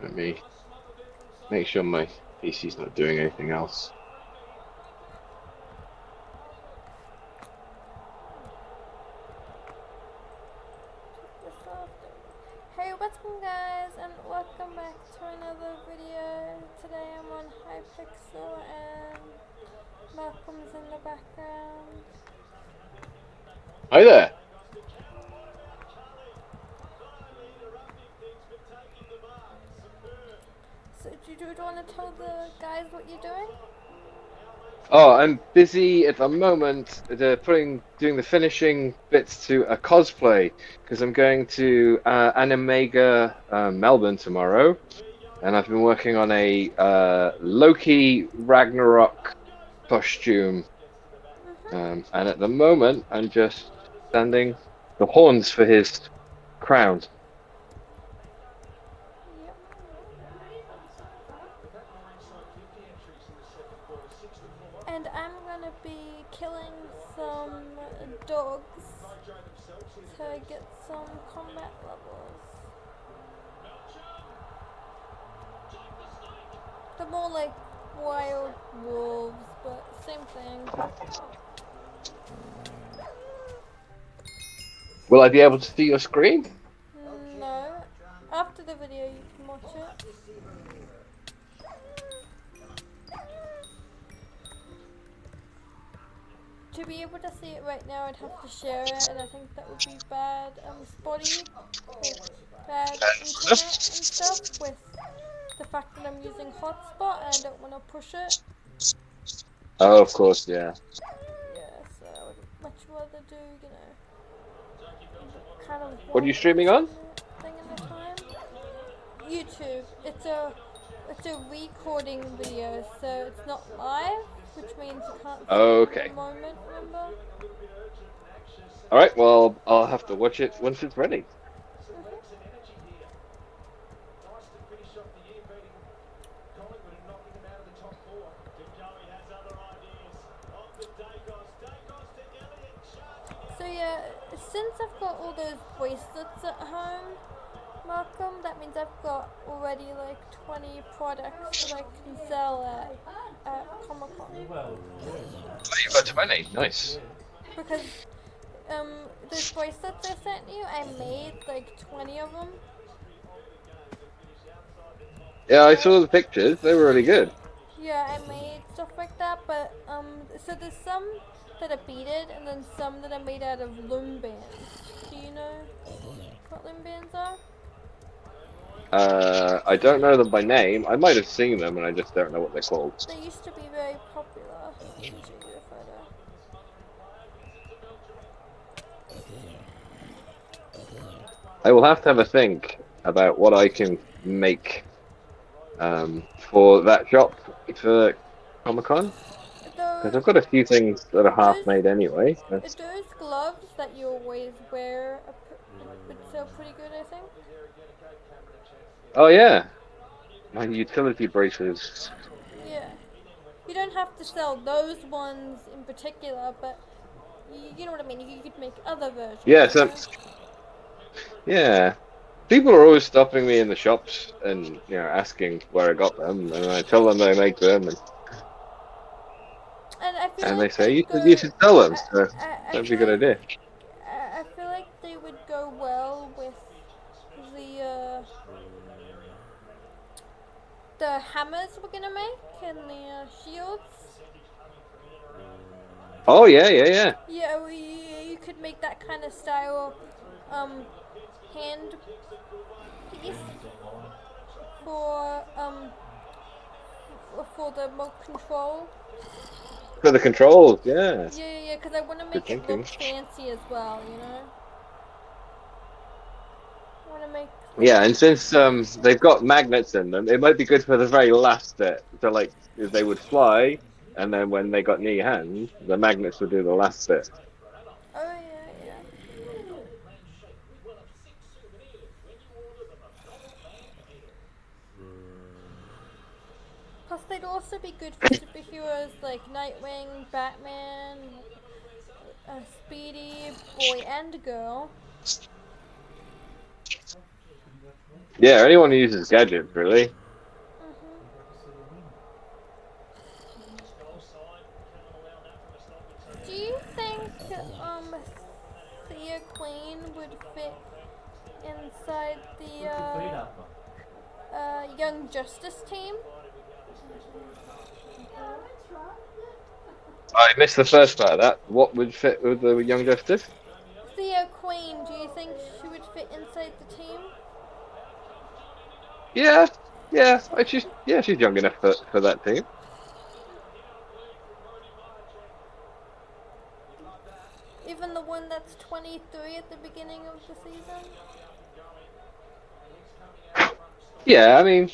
Let me make sure my PC's not doing anything else. Hey, what's up guys, and welcome back to another video. Today I'm on Hypixel and Malcolm's in the background. Hi there. So do you want to tell the guys what you're doing? Oh, I'm busy at the moment doing the finishing bits to a cosplay because I'm going to Animega Melbourne tomorrow, and I've been working on a Loki Ragnarok costume. And at the moment, I'm just standing the horns for his crown. Yep. And I'm gonna be killing some dogs to get some combat levels. They're more like wild wolves, but same thing. Will I be able to see your screen? No. After the video you can watch it. To be able to see it right now I'd have to share it, and I think that would be bad spotty with bad internet and stuff, with the fact that I'm using hotspot and I don't want to push it. Oh, of course, yeah. Yeah, so I would much rather do, you know, kind of What are you one streaming on? thing at a time. YouTube. It's a recording video, so it's not live, which means you can't see it in the Okay. moment, remember? All right. Well, I'll have to watch it once it's ready. So yeah, since I've got all those bracelets at home, Malcolm, that means I've got already like 20 products that I can sell at Comic Con. Oh, you've got 20. Nice. Because those bracelets I sent you, I made like 20 of them. Yeah, I Right? saw the pictures. They were really good. Yeah, I made stuff like that, but so there's some that are beaded, and then some that are made out of loom bands. Do you know what loom bands are? I don't know them by name. I might have seen them, and I just don't know what they're called. They used to be very popular. Let me show you a photo. I will have to have a think about what I can make for that shop for Comic Con because Though I've got a few things that are half those made anyway. So. those gloves that you always wear would sell pretty good, I think. Oh yeah, my utility braces. Yeah, you don't have to sell those ones in particular, but you know what I mean. You could make other versions, Yeah, you know. yeah. People are always stopping me in the shops and asking where I got them, and I tell them I make them, And I feel and they like say they'd you go. should sell them. I, So I that'd be a feel good like idea. I feel like they would go well with the uh, the hammers we're gonna make and the shields. Oh yeah, yeah, yeah. Yeah, you could make that kind of style hand piece for for the remote control. For the controls, yeah. Yeah, because I want to Good make it look thinking. fancy as well, you know. I want to make like Yeah, and since they've got magnets in them, it might be good for the very last bit. So like if they would fly, and then when they got near your hand, the magnets would do the last bit. oh yeah. Plus, they'd also be good for superheroes like Nightwing, Batman, Speedy, Boy and Girl. Yeah, anyone who uses gadgets, really. Mhm. Do you think Thea Queen would fit inside the Young Justice team? I missed the first part of that. What would fit with the Young Justice? Thea Queen, do you think she would fit inside the team? Yeah, yeah. She's young enough for that team. Even the one that's 23 at the beginning of the season? Yeah, I mean,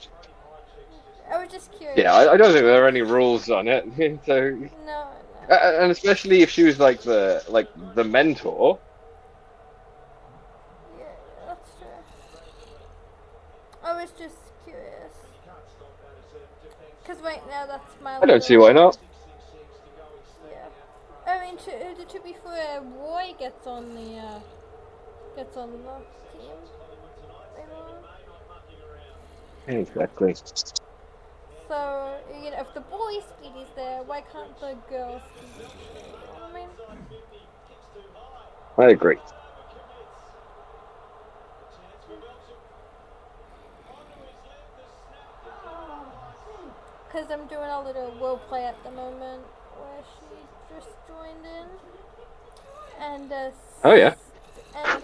I was just yeah. curious. I don't think there are any rules on it. So, No, and especially if she was like the mentor. yeah, that's true. I was just curious. Because right now that's my I don't see little, why not. yeah. I mean, to be fair, Roy gets on the team. Later. Exactly. So, you know, if the boy Speedy's there, why can't the girl Speedy be there? You know what I mean? I agree. Because I'm doing a little role play at the moment where she just joined in. And, Oh yeah. and,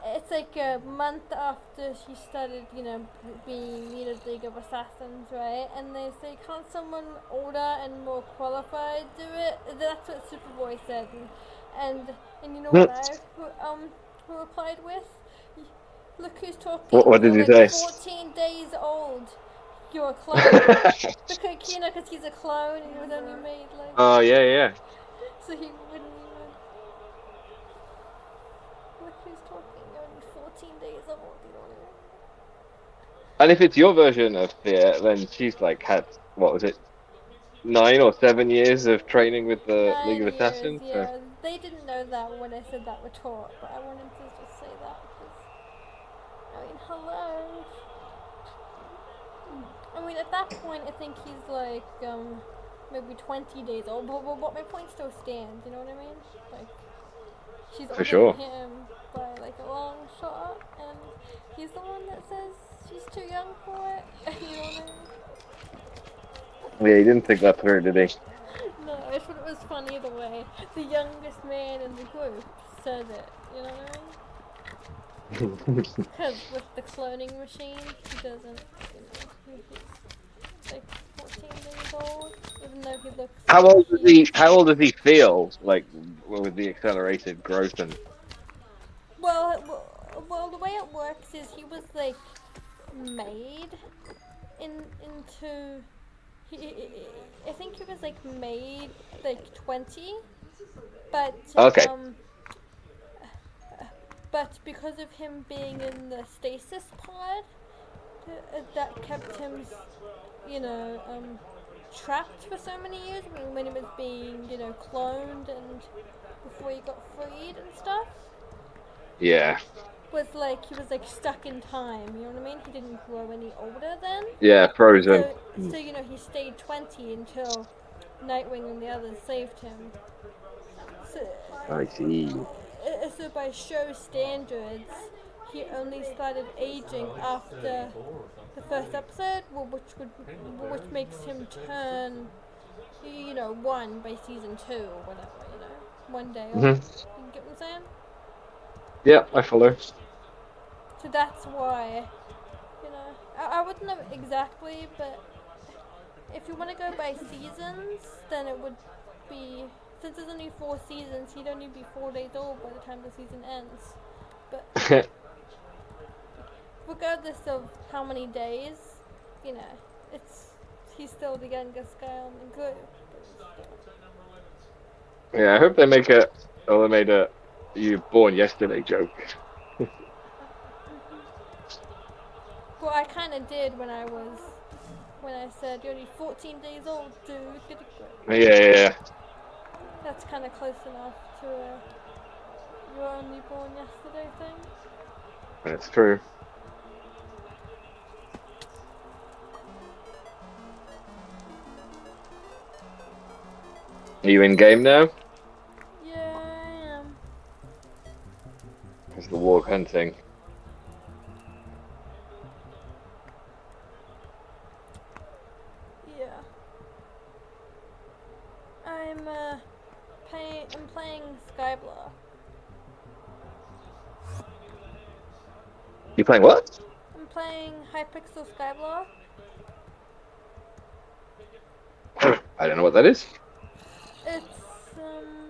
it's like a month after she started, you know, being leader of the League of Assassins, right? And they say, can't someone older and more qualified do it? That's what Superboy said. And you know what I who replied with? Look who's talking. What did You're you like say? 14 days old. You're a clone. Because, you know, because he's a clone and he was only made like. Oh yeah, yeah. So he wouldn't even. Look who's talking. You're only 14 days old. You know what I mean? And if it's your version of Fear, then she's like had what was it, 9 or 7 years of training with the League of 9 years, Assassins? So yeah. They didn't know that when I said that were taught, but I wanted to just say that because, I mean, hello. I mean, at that point, I think he's like, maybe 20 days old, but my point still stands, you know what I mean? Like, she's for older than sure. him by like a long shot, and he's the one that says she's too young for it, you know what I mean? Yeah, he didn't think that through, did he? No, I just thought it was funny the way the youngest man in the group said it, you know what I mean? Because with the cloning machine, he doesn't, he's like 14 years old, even though he looks How like old does he. he? How old does he feel like with the accelerated growth and? Well, the way it works is he was like made into. I think he was like made like 20, but Okay. but because of him being in the stasis pod, that kept him, you know, trapped for so many years when he was being, you know, cloned and before he got freed and stuff. Yeah. Was like he was like stuck in time. You know what I mean? He didn't grow any older then. Yeah. Frozen. So you know he stayed 20 until Nightwing and the others saved him. So, I see. so by show standards, he only started aging after the first episode, which makes him turn, you know, one by season 2 or whatever, you know, one day old. Hmm. You get what I'm saying? Yeah, I follow. So that's why, you know, I wouldn't know exactly, but if you want to go by seasons, then it would be, since there's only 4 seasons, he'd only be 4 days old by the time the season ends. But regardless of how many days, you know, it's he's still the youngest guy on the group. Yeah, I hope they make a. Oh, they made a "you born yesterday" joke. Well, I kind of did when I said you're only 14 days old, dude. Get a grip. Yeah, yeah, yeah. That's kind of close enough to a you were only born yesterday thing. That's true. Are you in game now? Yeah, I am. It's the warg hunting. Yeah. I'm playing Skyblock. You playing what? I'm playing Hypixel Skyblock. I don't know what that is. It's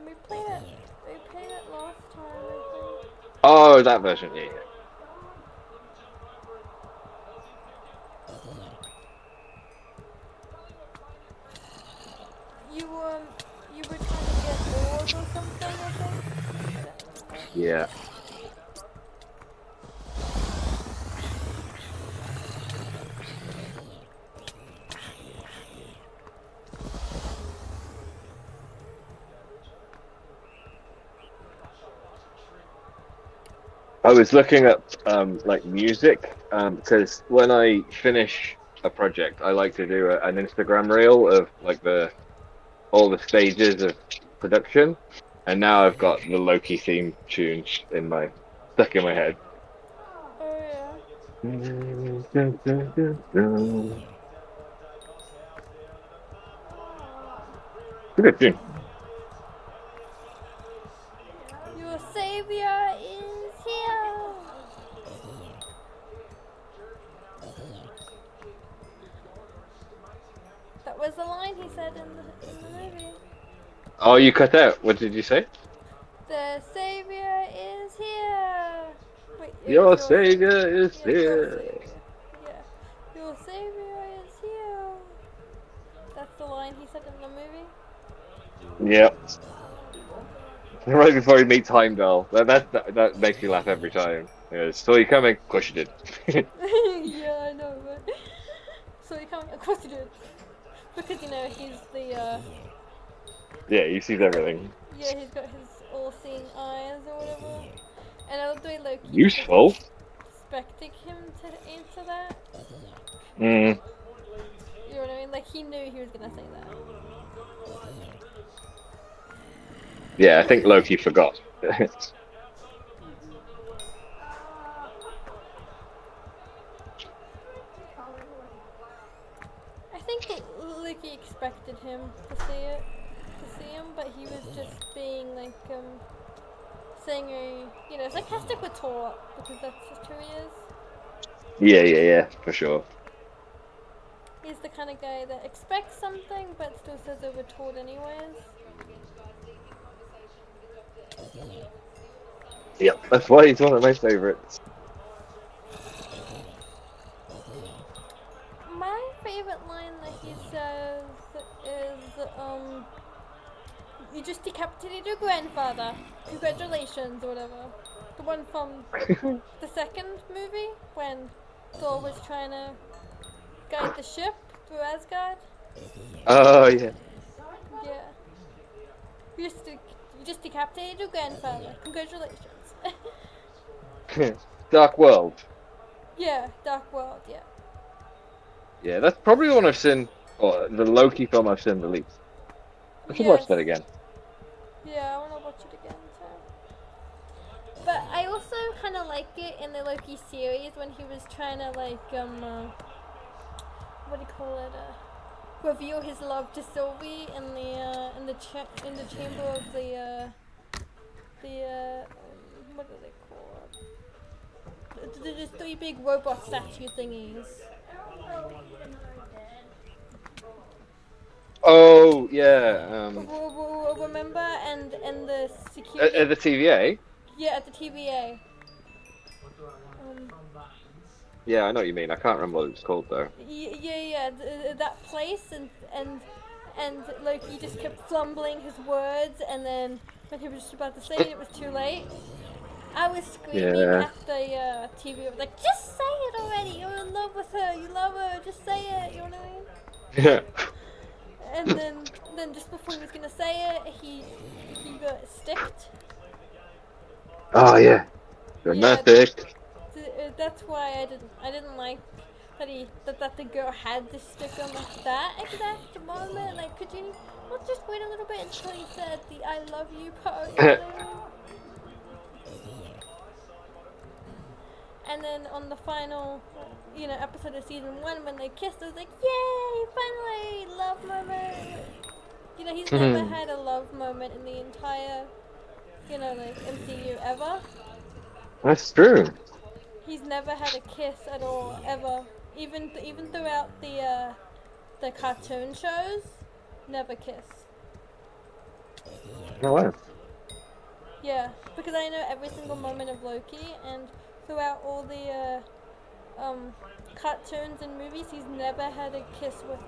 we played it last time, I think. Oh, that version. Yeah, yeah. You were trying to get ores or something, I think. I don't remember. Yeah. I was looking up like music because when I finish a project, I like to do an Instagram reel of like the all the stages of production, and now I've got the Loki theme tune in my stuck in my head. Oh yeah. Good tune. Your savior is here. That was the line he said in the movie. Oh, you cut out. What did you say? The savior is here. Wait, it was Your your savior. savior is Yeah, your here. savior. Yeah. Your savior is here. That's the line he said in the movie. Yep. Right before he meets Heimdall. That makes you laugh every time. Yeah, saw you coming. Of course you did. Yeah, I know, but so he can't. Of course he did, because he's the Yeah, he sees everything. yeah, he's got his all-seeing eyes or whatever. And I love the way Loki just Useful. expecting him to answer that. Mm. You know what I mean? Like he knew he was gonna say that. Yeah, I think Loki forgot. I think that Loki expected him to see him, but he was just being like saying sarcastic with Thor because that's just who he is. Yeah, for sure. He's the kind of guy that expects something but still says they were told anyways. Yep, that's why he's one of my favorites. My favorite line that he says is, you just decapitated your grandfather. Congratulations, or whatever. The one from the second movie when Thor was trying to guide the ship through Asgard. Oh yeah. Yeah. You just decapitated your grandfather. Congratulations. Dark World. Yeah, Dark World, yeah. Yeah, that's probably the one I've seen, or the Loki film I've seen the least. I should watch that again. Yeah, I want to watch it again too. But I also kind of like it in the Loki series when he was trying to what do you call it? Reveal his love to Sylvie in the chamber of the what are they called? The three big robot statue thingies. Oh yeah. Remember and the security. At the TVA. Yeah, at the TVA. Yeah, I know what you mean. I can't remember what it was called though. Yeah. That place and Loki just kept fumbling his words, and then when he was just about to say it, it was too late. I was screaming Yeah. at the TV. I was like, "Just say it already! You're in love with her. You love her. Just say it." You know what I mean? Yeah. And then just before he was gonna say it, he got sticked. Oh yeah. Dramatic. that's why I didn't like that the girl had to stick on at that exact moment. Like, could you not just wait a little bit until he said the "I love you" part? You know what I mean? And then on the final, episode of season 1, when they kissed, I was like, yay, finally, love moment. He's never had a love moment in the entire, like MCU ever. That's true. He's never had a kiss at all, ever. Even throughout the cartoon shows, never kiss. No way. Yeah, because I know every single moment of Loki, and throughout all the cartoons and movies, he's never had a kiss with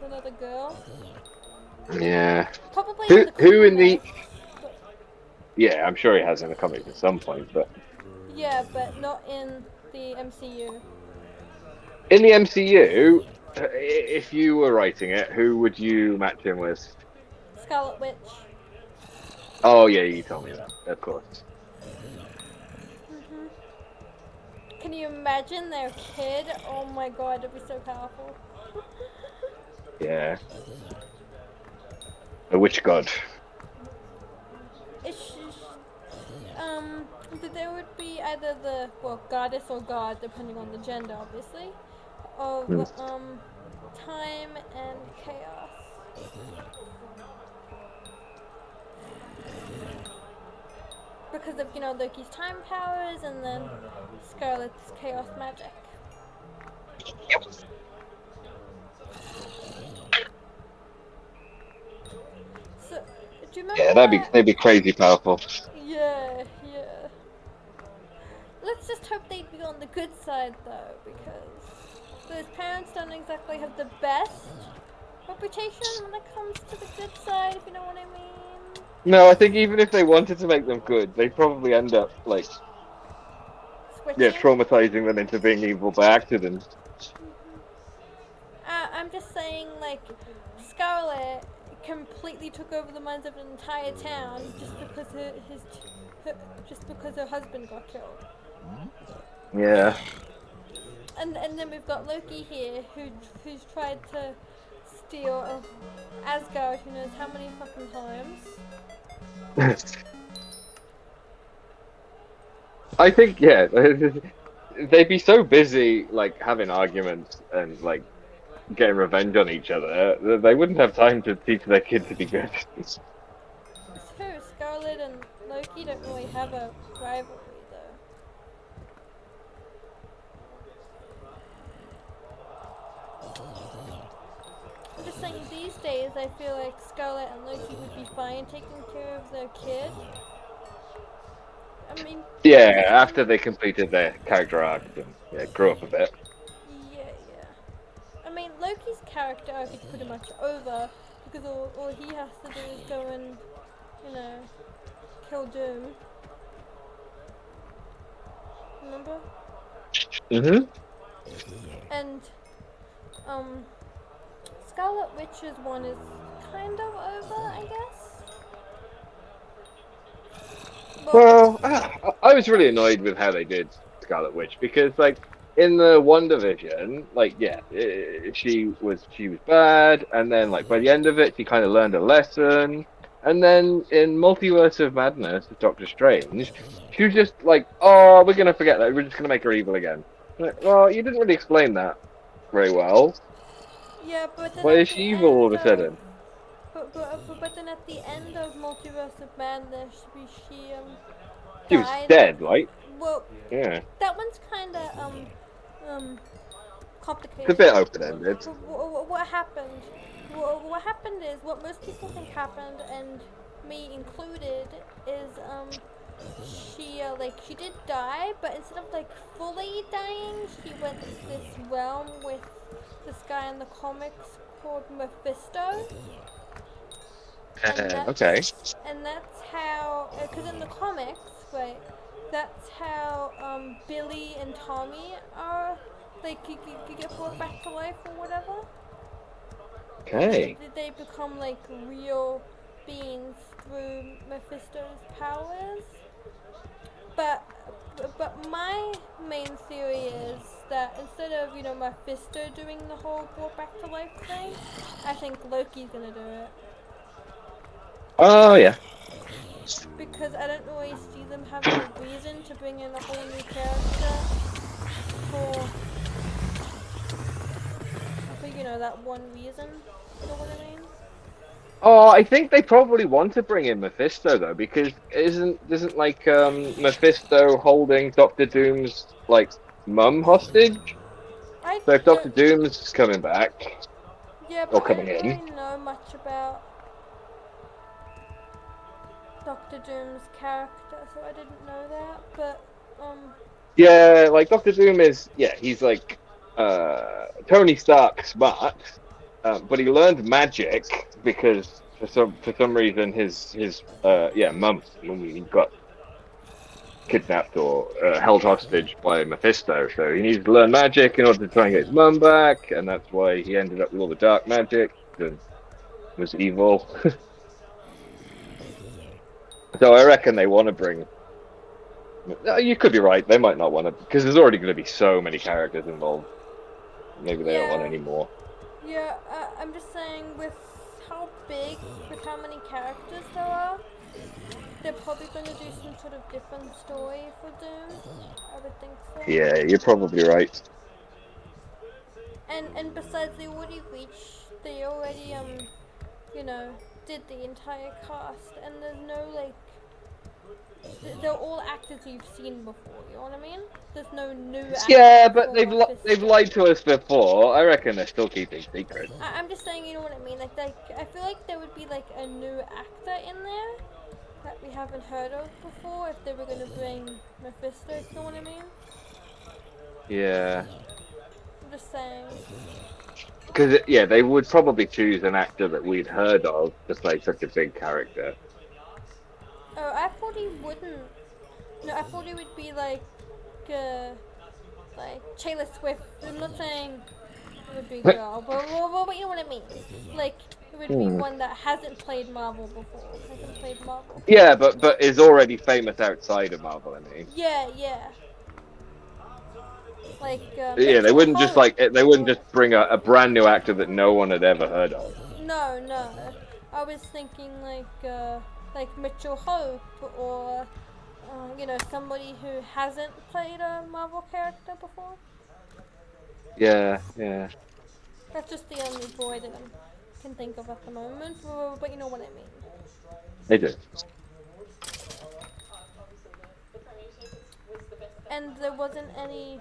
another girl. Yeah. Probably Who in the who in the? comics. But, Yeah, I'm sure he has in the comics at some point, but yeah, but not in the MCU. in the MCU, if you were writing it, who would you match him with? Scarlet Witch. Oh yeah, you told me that. Of course. hmm Can you imagine their kid? Oh my god, it'd be so powerful. Yeah. The witch god. It's just, there would be either the goddess or god, depending on the gender, obviously, of time and chaos. Because of Loki's time powers and then Scarlet's chaos magic. So, do you remember? Yeah, they'd be crazy powerful. Yeah. Let's just hope they'd be on the good side though, because those parents don't exactly have the best reputation when it comes to the good side, if you know what I mean. No, I think even if they wanted to make them good, they'd probably end up like Switching. traumatizing them into being evil by accident. I'm just saying, like, Scarlet completely took over the minds of an entire town just because her husband got killed. Yeah. And then we've got Loki here who's tried to steal Asgard who knows how many fucking times. I think they'd be so busy like having arguments and like getting revenge on each other that they wouldn't have time to teach their kid to be good. So Scarlet and Loki don't really have a rivalry though. I'm just saying these days I feel like Scarlet and Loki would be fine taking care of their kid. I mean, Yeah, after they completed their character arc and grew up a bit. Yeah. I mean, Loki's character arc is pretty much over because all he has to do is go and, kill Doom. Remember? Mhm. And, Scarlet Witch's one is kind of over, I guess. Well, I was really annoyed with how they did Scarlet Witch because, like, in the WandaVision, like, she was bad, and then like by the end of it, she kind of learned a lesson, and then in Multiverse of Madness with Doctor Strange, she was just like, oh, we're gonna forget that, we're just gonna make her evil again. Like, well, you didn't really explain that very well. Yeah, but then Why is she evil all of a sudden? But then at the end of Multiverse of Madness, she She was died. dead, right? Well, Yeah. that one's kind of complicated. It's a bit open-ended. What happened? What happened is what most people think happened, and me included, is she did die, but instead of like fully dying, she went to this realm with this guy in the comics called Mephisto. Okay. And that's how, because in the comics, right, that's how Billy and Tommy are, like, you get brought back to life or whatever. Okay. They become, like, real beings through Mephisto's powers. But But my main theory is that instead of, Mephisto doing the whole brought back to life thing, I think Loki's gonna do it. Oh yeah. Because I don't really see them having a reason to bring in a whole new character for that one reason. You know what I mean? Oh, I think they probably want to bring in Mephisto though, because isn't like Mephisto holding Doctor Doom's like mum hostage? I So if Doctor don't. Doom's coming back Yeah, or but I coming don't in, really know much about Doctor Doom's character, so I didn't know that. But yeah, like Doctor Doom he's like Tony Stark smart, but he learned magic because for some reason his mum got kidnapped or held hostage by Mephisto. So he needs to learn magic in order to try and get his mum back, and that's why he ended up with all the dark magic and was evil. So I reckon they want to bring. You could be right. They might not want to because there's already going to be so many characters involved. Maybe they don't want yeah, any more. yeah. I'm just saying with how big, with how many characters there are, they're probably going to do some sort of different story for Doom. I would think so. Yeah, you're probably right. And besides, they already did the entire cast, and there's no like, they're all actors you've seen before. You know what I mean? There's no new Yeah, actors but for they've Mephisto. lied to us before. I reckon they're still keeping secrets. I'm just saying, you know what I mean? Like I feel like there would be like a new actor in there that we haven't heard of before if they were gonna bring Mephisto. You know what I mean? Yeah. I'm just saying. Because yeah, they would probably choose an actor that we'd heard of to play such a big character. Oh, I thought he wouldn't. No, I thought he would be uh, like Taylor Swift. I'm not saying it would be a girl, but you know what I mean. Like it would be Hmm. one that hasn't played Marvel before. Hasn't played Marvel. Yeah, but is already famous outside of Marvel. I mean, Yeah, yeah. Like yeah, Mitchell Hope they wouldn't or just bring a brand new actor that no one had ever heard of. no, no. I was thinking like Mitchell Hope or somebody who hasn't played a Marvel character before. Yeah, yeah, That's just the only boy that I can think of at the moment, but you know what I mean. they do. And there wasn't any,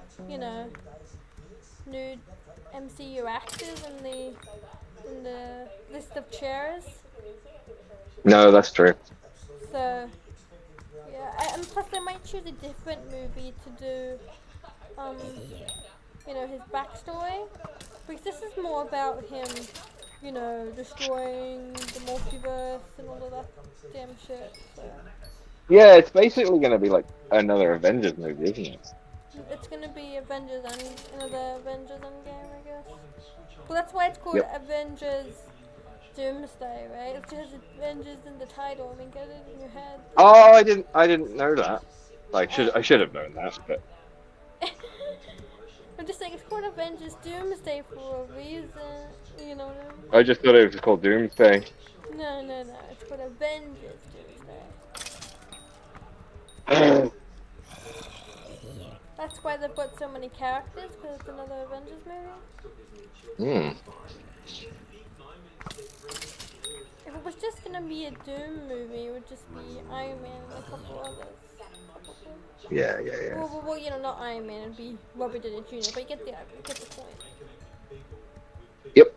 new MCU actors in the list of chairs. No, that's true. So yeah, and plus they might choose a different movie to do, his backstory, because this is more about him, destroying the multiverse and all of that damn shit. So Yeah, it's basically going to be like another Avengers movie, isn't it? it's gonna be Avengers and another Avengers Endgame, I guess. Well, that's why it's called Yep. Avengers Doomsday, right? It just has Avengers in the title. I mean, get it in your head. Oh, I didn't know that. Uh, I should have known that, but I'm just saying it's called Avengers Doomsday for a reason. You know what I just thought it was called Doomsday. I mean? No, no, no. It's called Avengers Doomsday. That's why they've got so many characters, because it's another Avengers movie. Hmm. If it was just gonna be a Doom movie, it would just be Iron Man and a couple others. Probably. Yeah, yeah, yeah. Well, not Iron Man, it'd be Robert Downey Jr., but you get the point. Yep.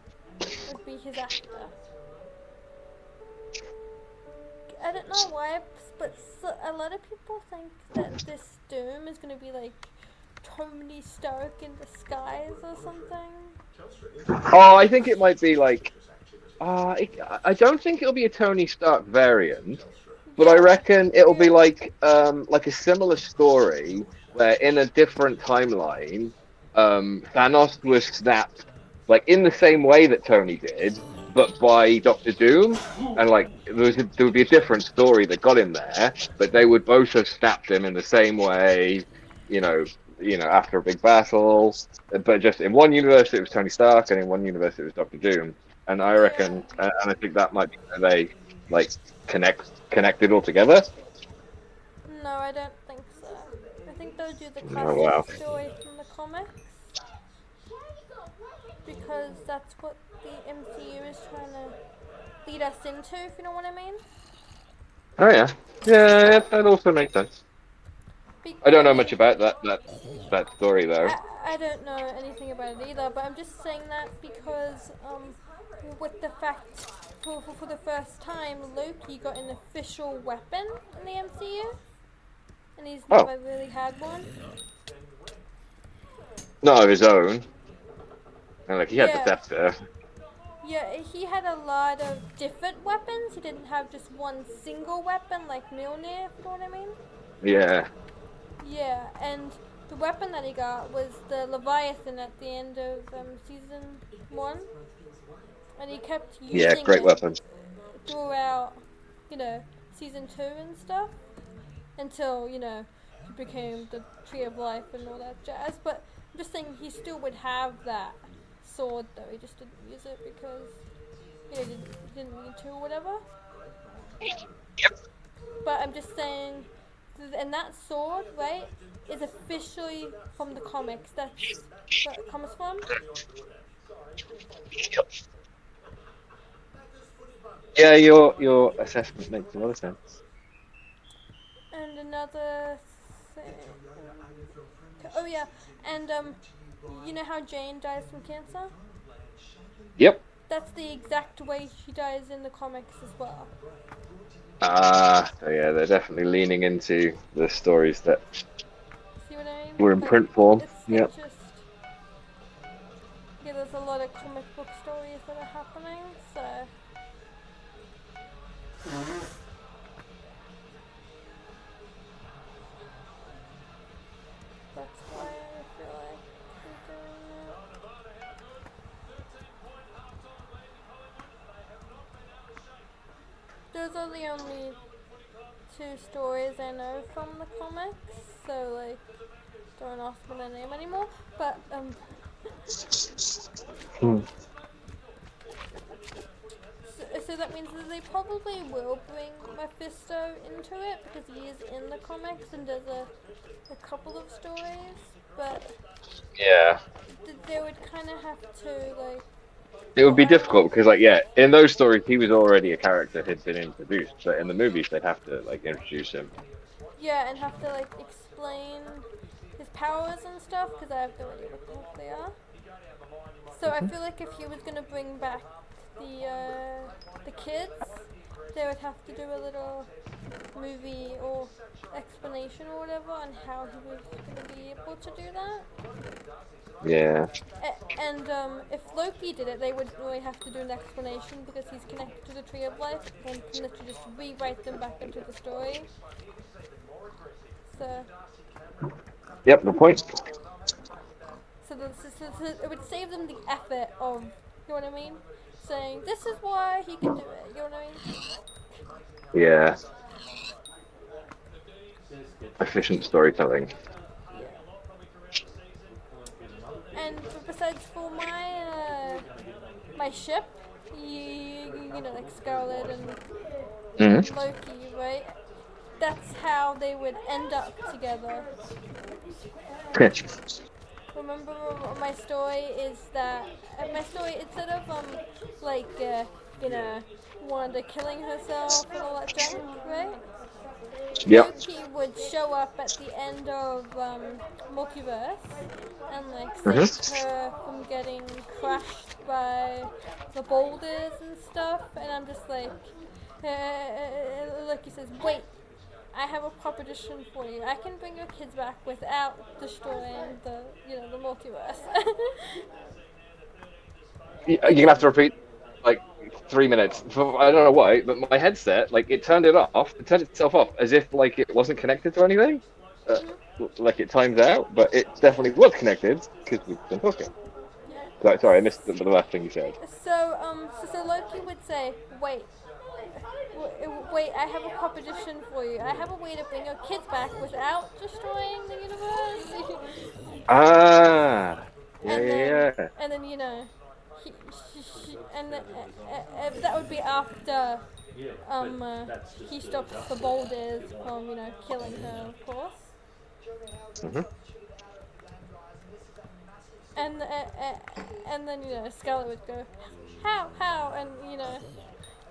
It'd be his actor. I don't know why, but a lot of people think that this Doom is gonna be like Tony Stark in disguise or something. Oh, I think it might be like. I don't think it'll be a Tony Stark variant, but I Yeah, reckon it'll be yeah. like a similar story where in a different timeline, Thanos was snapped like in the same way that Tony did, but by Doctor Doom, and like there would be a different story that got him there, but they would both have snapped him in the same way, you know, after a big battle. But just in one universe it was Tony Stark, and in one universe it was Doctor Doom. And I Yeah. reckon, and I think that might be where they like connected all together. No, I don't think so. I think they'll do the Oh wow. classic story from the comics because that's what the MCU is trying to lead us into, if you know what I mean. Oh yeah, yeah, that also makes sense. I don't I know mean, much about that story though. I don't know anything about it either, but I'm just saying that because with the fact for the first time Loki got an official weapon in the MCU, and he's Oh, never really had one. not of his own. And like he had the Yeah, scepter. yeah, he had a lot of different weapons. He didn't have just one single weapon like Mjolnir, if you know what I mean? Yeah, Yeah, and the weapon that he got was the Leviathan at the end of season 1. And he kept yeah, using great it weapon. throughout, season 2 and stuff. Until, he became the Tree of Life and all that jazz. But I'm just saying he still would have that sword though. He just didn't use it because, he didn't need to or whatever. Yep. But I'm just saying, and that sword, right, is officially from the comics. That's where it comes from. Yep. Yeah, your assessment makes a lot of sense. And another thing. Oh yeah, and you know how Jane dies from cancer? Yep. That's the exact way she dies in the comics as well. So yeah, they're definitely leaning into the stories that See what I mean? were in Like, print form. it's not Yep. just. Yeah, there's a lot of comic book stories that are happening, so. That's why I feel like they're doing it. Those are the only two stories I know from the comics, so like, don't ask me their name anymore. But Hmm. so that means that they probably will bring Mephisto into it because he is in the comics and does a couple of stories, but Yeah. they would kind of have to like. It would be difficult because, like, yeah, in those stories he was already a character had been introduced, but in the movies they'd have to like introduce him. Yeah, and have to like explain his powers and stuff because I have no idea what the heck they are. So I feel like if he was gonna bring back the kids, they would have to do a little movie or explanation or whatever on how he was gonna be able to do that. Yeah. And if Loki did it, they wouldn't really have to do an explanation because he's connected to the Tree of Life and can literally just rewrite them back into the story. So. Yep. The point. So it would save them the effort of, you know what I mean? Saying, this is why he can do it, you know what I mean? Yeah. Efficient storytelling. Yeah. And besides for my ship, like Scarlet and Loki, right? That's how they would end up together. Remember my story is that my story instead of Wanda killing herself and all that junk, right? Yep. Loki would show up at the end of Multiverse and like Mhm. save her from getting crushed by the boulders and stuff, and I'm just like, Loki says, wait. I have a proposition for you. I can bring your kids back without destroying the multiverse. You're Like gonna have to repeat like 3 minutes. I don't know why, but my headset, like, it turned itself off as if like it wasn't connected to anything. Like it times out, but it definitely was connected because we've been talking. Sorry, I missed the last thing you said. So So Loki would say, wait, I have a proposition for you. I have a way to bring your kids back without destroying the universe. Ah, yeah, and then, yeah, yeah. and then that would be after he stops the boulders from killing her, of course. Hmm. And then Scarlet would go, how, and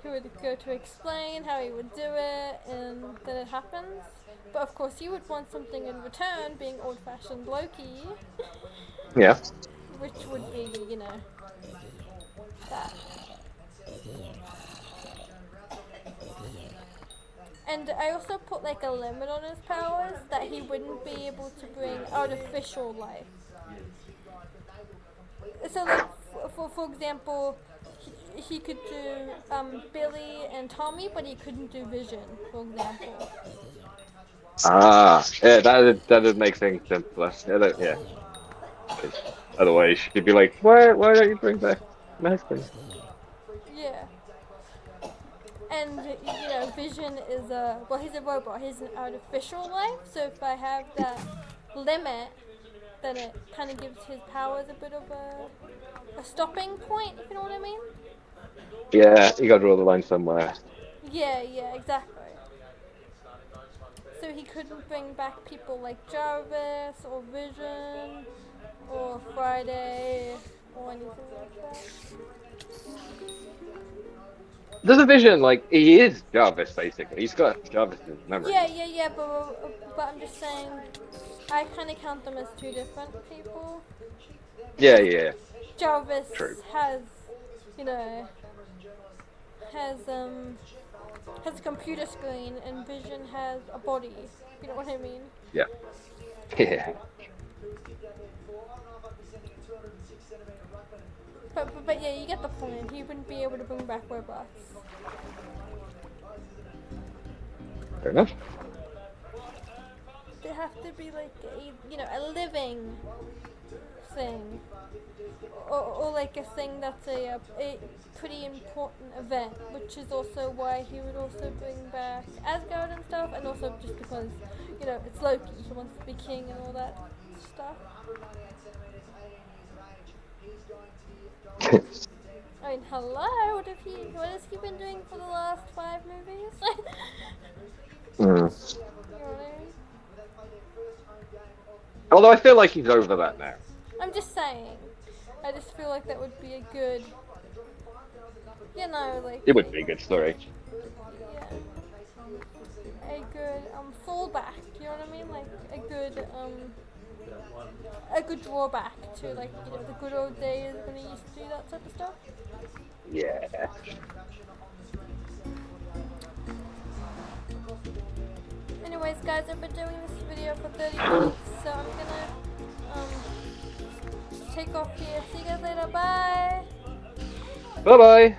he would go to explain how he would do it, and then it happens. But of course, you would want something in return, being old-fashioned Loki, Yeah. which would be that. And I also put like a limit on his powers that he wouldn't be able to bring artificial life. So like for example, he could do Billy and Tommy, but he couldn't do Vision, for example. Ah, yeah, that'd make things simpler. Yeah. Otherwise, she'd be like, why don't you bring back my husband? Yeah. And Vision is he's a robot. He's an artificial life. So if I have that limit, then it kind of gives his powers a bit of a stopping point, if you know what I mean. Yeah, you got to draw the line somewhere. Yeah, exactly. So he couldn't bring back people like Jarvis or Vision or Friday or anything like that. There's a Vision, like, he is Jarvis, basically. He's got Jarvis's memory. Yeah, but I'm just saying, I kind of count them as two different people. Yeah. Jarvis True. has has a computer screen, and Vision has a body. You know what I mean? Yeah. Yeah. But yeah, you get the point. He wouldn't be able to bring back robots. Fair enough. They have to be like a living thing, or like a thing that's a pretty important event, which is also why he would also bring back Asgard and stuff, and also just because it's Loki, he wants to be king and all that stuff. I mean, hello, what has he been doing for the last 5 movies? Mm. You know what I mean? Although I feel like he's over that now. I'm just saying. I just feel like that would be a good, like... It would be a good story. Yeah. A good, fallback, you know what I mean? Like, a good drawback to, like, the good old days when he used to do that type of stuff. Yeah. Anyways, guys, I've been doing this video for 30 minutes, so I'm gonna, take off here. See you guys later, bye! Bye-bye!